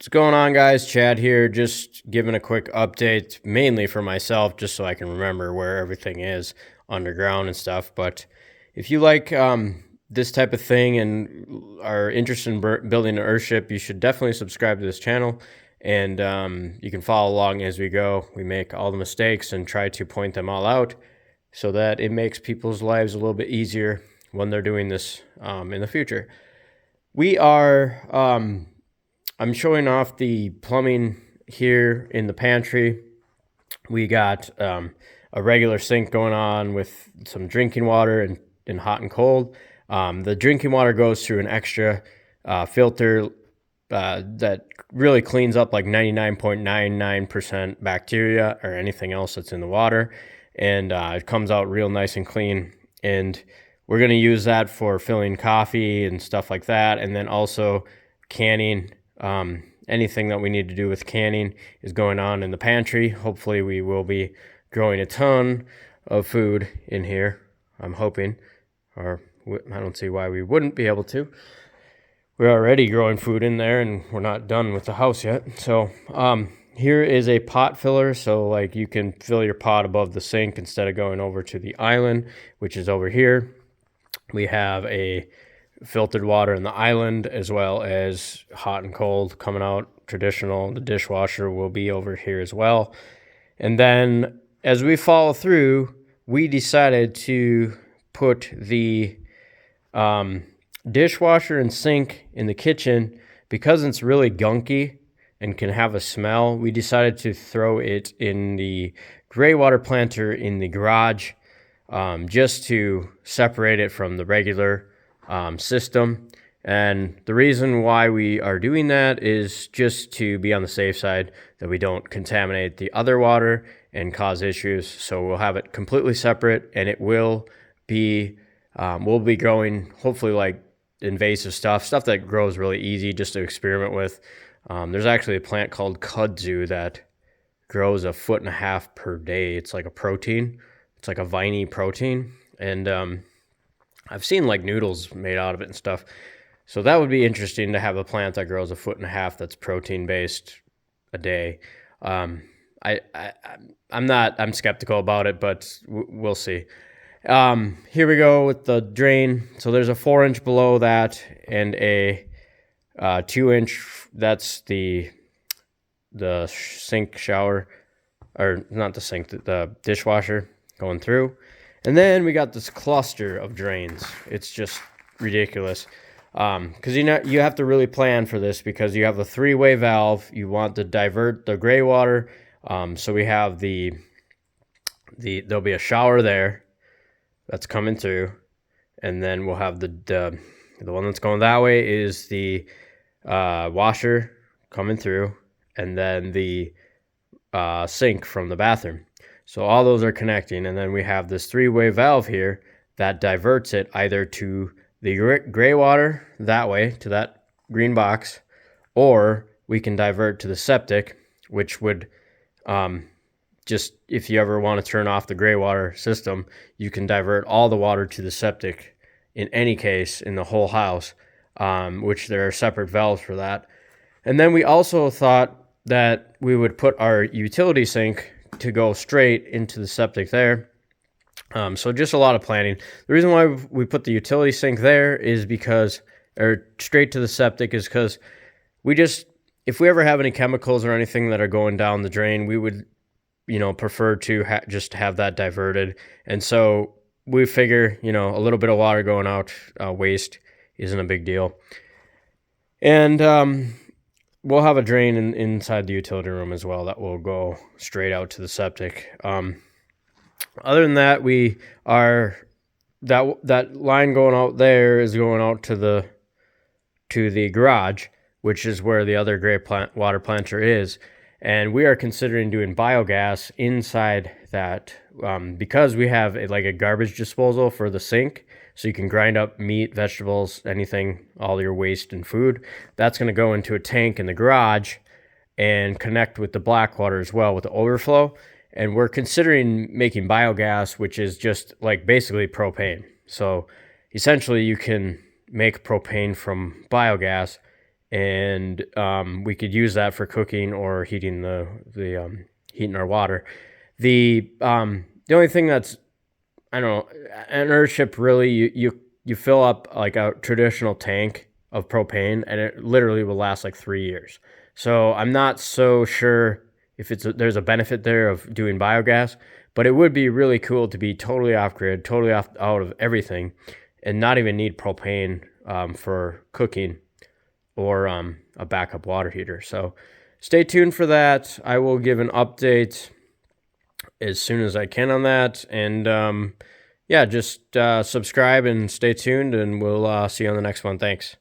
What's going on, guys? Chad here, just giving a quick update, mainly for myself, just so I can remember where everything is underground and stuff. But if you like this type of thing and are interested in building an earthship, you should definitely subscribe to this channel. And you can follow along as we go. We make all the mistakes and try to point them all out so that it makes people's lives a little bit easier when they're doing this in the future. We are... I'm showing off the plumbing here in the pantry. We got a regular sink going on with some drinking water and hot and cold. The drinking water goes through an extra filter that really cleans up like 99.99% bacteria or anything else that's in the water. And it comes out real nice and clean. And we're going to use that for filling coffee and stuff like that. And then also canning. Anything that we need to do with canning is going on in the pantry. Hopefully we will be growing a ton of food in here, I'm hoping, or I don't see why we wouldn't be able to. We're already growing food in there and we're not done with the house yet. So here is a pot filler, so like you can fill your pot above the sink instead of going over to the island, which is over here. We have a filtered water in the island, as well as hot and cold coming out traditional. The dishwasher will be over here as well. And then as we follow through, we decided to put the dishwasher and sink in the kitchen because it's really gunky and can have a smell. We decided to throw it in the greywater planter in the garage just to separate it from the regular system. And the reason why we are doing that is just to be on the safe side that we don't contaminate the other water and cause issues. So we'll have it completely separate, and it will be we'll be growing hopefully like invasive stuff that grows really easy just to experiment with. There's actually a plant called kudzu that grows 1.5 feet per day. It's like a protein. It's like a viney protein, and I've seen like noodles made out of it and stuff. So that would be interesting to have a plant that grows 1.5 feet that's protein based a day. I'm skeptical about it, but we'll see. Here we go with the drain. So there's a 4-inch below that and a 2-inch. That's the sink shower, or not the sink, the dishwasher going through. And then we got this cluster of drains. It's just ridiculous. Because you have to really plan for this because you have a 3-way valve. You want to divert the gray water. So we have there'll be a shower there that's coming through. And then we'll have the one that's going that way is the washer coming through. And then the sink from the bathroom. So all those are connecting, and then we have this 3-way valve here that diverts it either to the gray water that way, to that green box, or we can divert to the septic, which would just, if you ever want to turn off the gray water system, you can divert all the water to the septic in any case in the whole house, which there are separate valves for that. And then we also thought that we would put our utility sink to go straight into the septic there. So just a lot of planning. The reason why we put the utility sink there is because, or straight to the septic, is because if we ever have any chemicals or anything that are going down the drain, we would, prefer to just have that diverted. And so we figure, a little bit of water going out, waste isn't a big deal. And we'll have a drain inside the utility room as well that will go straight out to the septic. Other than that, that line going out there is going out to the garage, which is where the other gray water planter is. And we are considering doing biogas inside that because we have a garbage disposal for the sink. So you can grind up meat, vegetables, anything, all your waste and food. That's going to go into a tank in the garage and connect with the black water as well with the overflow. And we're considering making biogas, which is just like basically propane. So essentially you can make propane from biogas and we could use that for cooking or heating heating our water. The only thing that's, I don't know, an earthship really, you fill up like a traditional tank of propane, and it literally will last like 3 years. So I'm not so sure if there's a benefit there of doing biogas, but it would be really cool to be totally off grid, totally off out of everything, and not even need propane for cooking or a backup water heater. So stay tuned for that. I will give an update as soon as I can on that. And yeah, just subscribe and stay tuned, and we'll see you on the next one. Thanks.